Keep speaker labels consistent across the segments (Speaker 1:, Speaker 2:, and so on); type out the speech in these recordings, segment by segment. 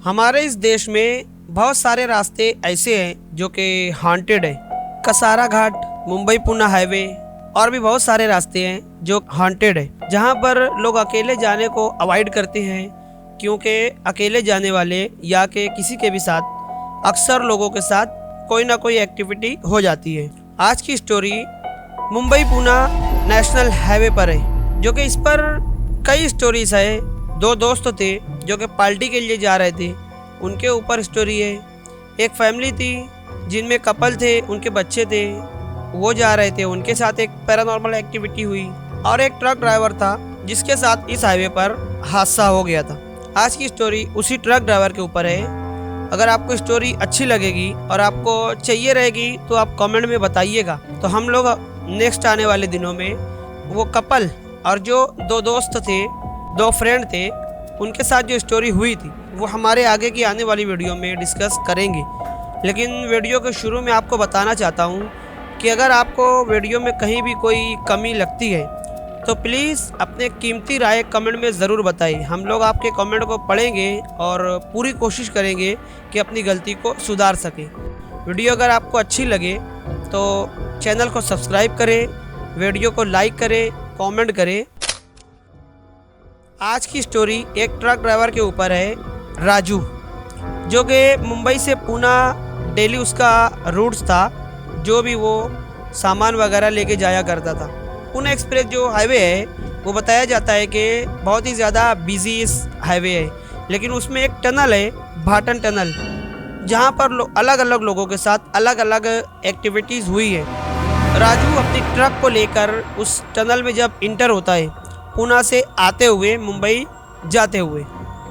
Speaker 1: हमारे इस देश में बहुत सारे रास्ते ऐसे हैं जो कि हॉन्टेड है। कसारा घाट, मुंबई पुणे हाईवे और भी बहुत सारे रास्ते हैं जो हॉन्टेड है, जहां पर लोग अकेले जाने को अवॉइड करते हैं, क्योंकि अकेले जाने वाले या के किसी के भी साथ अक्सर लोगों के साथ कोई ना कोई एक्टिविटी हो जाती है। आज की story Mumbai Pune national highway पर है, जो कि इस पर कई स्टोरीज है। दो दोस्त थे जो कि पार्टी के लिए जा रहे थे, उनके ऊपर स्टोरी है। एक फैमिली थी जिनमें कपल थे, उनके बच्चे थे, वो जा रहे थे, उनके साथ एक पैरानॉर्मल एक्टिविटी हुई। और एक ट्रक ड्राइवर था जिसके साथ इस हाईवे पर हादसा हो गया था। आज की स्टोरी उसी ट्रक ड्राइवर के ऊपर है। अगर आपको स्टोरी अच्छी लगेगी और आपको चाहिए रहेगी तो आप कमेंट में बताइएगा। तो हम लोग नेक्स्ट आने वाले दिनों में वो कपल और जो दो दोस्त थे, दो फ्रेंड थे, उनके साथ जो स्टोरी हुई थी वो हमारे आगे की आने वाली वीडियो में डिस्कस करेंगे। लेकिन वीडियो के शुरू में आपको बताना चाहता हूँ कि अगर आपको वीडियो में कहीं भी कोई कमी लगती है तो प्लीज़ अपने कीमती राय कमेंट में ज़रूर बताइए। हम लोग आपके कमेंट को पढ़ेंगे और पूरी कोशिश करेंगे कि अपनी गलती को सुधार सकें। वीडियो अगर आपको अच्छी लगे तो चैनल को सब्सक्राइब करें, वीडियो को लाइक करें, कमेंट करें। आज की स्टोरी एक ट्रक ड्राइवर के ऊपर है, राजू, जो कि मुंबई से पुणे डेली उसका रूट्स था, जो भी वो सामान वगैरह लेके जाया करता था। पुणे एक्सप्रेस जो हाईवे है वो बताया जाता है कि बहुत ही ज़्यादा बिजी हाईवे है, लेकिन उसमें एक टनल है, भाटन टनल, जहाँ पर अलग अलग लोगों के साथ अलग अलग एक्टिविटीज़ हुई है। राजू अपनी ट्रक को लेकर उस टनल में जब इंटर होता है, पुणे से आते हुए मुंबई जाते हुए,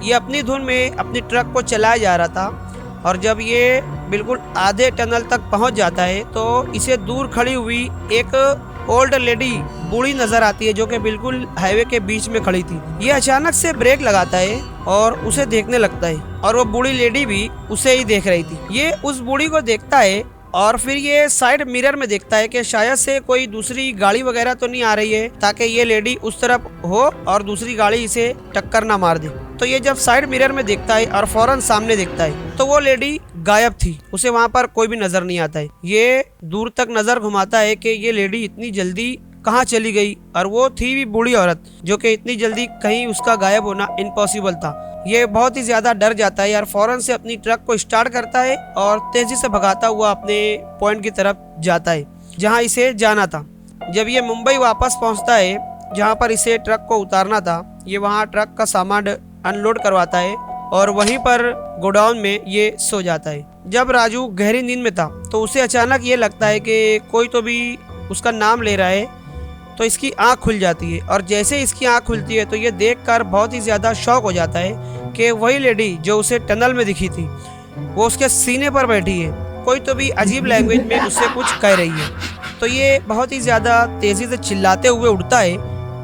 Speaker 1: ये अपनी धुन में अपनी ट्रक को चलाया जा रहा था। और जब ये बिल्कुल आधे टनल तक पहुंच जाता है तो इसे दूर खड़ी हुई एक ओल्ड लेडी, बूढ़ी नज़र आती है, जो कि बिल्कुल हाईवे के बीच में खड़ी थी। ये अचानक से ब्रेक लगाता है और उसे देखने लगता है, और वो बूढ़ी लेडी भी उसे ही देख रही थी। ये उस बूढ़ी को देखता है और फिर ये साइड मिरर में देखता है कि शायद से कोई दूसरी गाड़ी वगैरह तो नहीं आ रही है, ताकि ये लेडी उस तरफ हो और दूसरी गाड़ी इसे टक्कर ना मार दे। तो ये जब साइड मिरर में देखता है और फौरन सामने देखता है तो वो लेडी गायब थी, उसे वहाँ पर कोई भी नजर नहीं आता है। ये दूर तक नजर घुमाता है कि ये लेडी इतनी जल्दी कहाँ चली गई, और वो थी भी बूढ़ी औरत, जो कि इतनी जल्दी कहीं उसका गायब होना इम्पॉसिबल था। ये बहुत ही ज्यादा डर जाता है यार, फौरन से अपनी ट्रक को स्टार्ट करता है और तेजी से भगाता हुआ अपने पॉइंट की तरफ जाता है जहां इसे जाना था। जब ये मुंबई वापस पहुंचता है जहां पर इसे ट्रक को उतारना था, ये वहां ट्रक का सामान अनलोड करवाता है और वहीं पर गोडाउन में ये सो जाता है। जब राजू गहरी नींद में था तो उसे अचानक ये लगता है कि कोई तो भी उसका नाम ले रहा है, तो इसकी आंख खुल जाती है। और जैसे इसकी आंख खुलती है तो ये देखकर बहुत ही ज़्यादा शॉक हो जाता है कि वही लेडी जो उसे टनल में दिखी थी वो उसके सीने पर बैठी है, कोई तो भी अजीब लैंग्वेज में उससे कुछ कह रही है। तो ये बहुत ही ज़्यादा तेज़ी से चिल्लाते हुए उठता है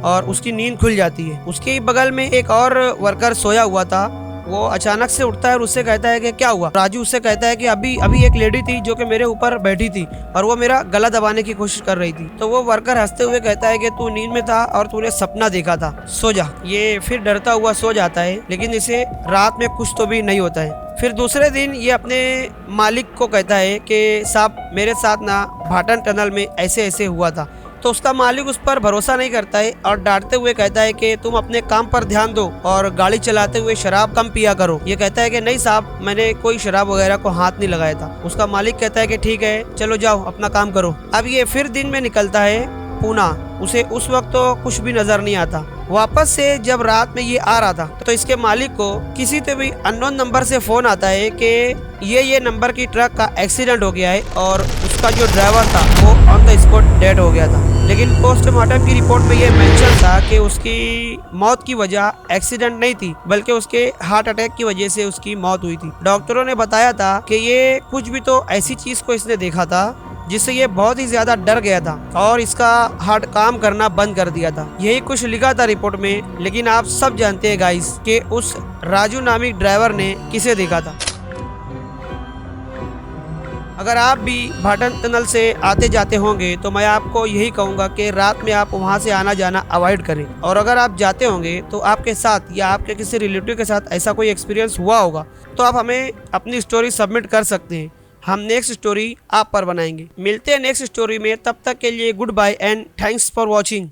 Speaker 1: और उसकी नींद खुल जाती है। उसके बगल में एक और वर्कर सोया हुआ था, वो अचानक से उठता है और उससे कहता है कि क्या हुआ। राजू उससे कहता है कि अभी एक लेडी थी जो कि मेरे ऊपर बैठी थी और वो मेरा गला दबाने की कोशिश कर रही थी। तो वो वर्कर हंसते हुए कहता है कि तू नींद में था और तूने सपना देखा था, सो जा। ये फिर डरता हुआ सो जाता है, लेकिन इसे रात में कुछ तो भी नहीं होता है। फिर दूसरे दिन ये अपने मालिक को कहता है कि साहब मेरे साथ ना भाटन टनल में ऐसे ऐसे हुआ था। तो उसका मालिक उस पर भरोसा नहीं करता है और डांटते हुए कहता है कि तुम अपने काम पर ध्यान दो और गाड़ी चलाते हुए शराब कम पिया करो। ये कहता है कि नहीं साहब, मैंने कोई शराब वगैरह को हाथ नहीं लगाया था। उसका मालिक कहता है कि ठीक है, चलो जाओ अपना काम करो। अब ये फिर दिन में निकलता है पुणे। उसे उस वक्त तो कुछ भी नजर नहीं आता। वापस से जब रात में ये आ रहा था तो इसके मालिक को किसी तो भी अननोन नंबर से फोन आता है कि ये नंबर की ट्रक का एक्सीडेंट हो गया है और उसका जो ड्राइवर था वो ऑन द स्पॉट डेड हो गया था। लेकिन पोस्टमार्टम की रिपोर्ट में ये मेंशन था कि उसकी मौत की वजह एक्सीडेंट नहीं थी, बल्कि उसके हार्ट अटैक की वजह से उसकी मौत हुई थी। डॉक्टरों ने बताया था कि ये कुछ भी तो ऐसी चीज को इसने देखा था जिससे ये बहुत ही ज्यादा डर गया था और इसका हार्ट काम करना बंद कर दिया था। यही कुछ लिखा था रिपोर्ट में। लेकिन आप सब जानते हैं गाइस कि उस राजू नामी ड्राइवर ने किसे देखा था। अगर आप भी भाटन टनल से आते जाते होंगे तो मैं आपको यही कहूँगा कि रात में आप वहाँ से आना जाना अवॉइड करें। और अगर आप जाते होंगे तो आपके साथ या आपके किसी रिलेटिव के साथ ऐसा कोई एक्सपीरियंस हुआ होगा तो आप हमें अपनी स्टोरी सबमिट कर सकते हैं। हम नेक्स्ट स्टोरी आप पर बनाएंगे। मिलते हैं नेक्स्ट स्टोरी में, तब तक के लिए goodbye and thanks for watching.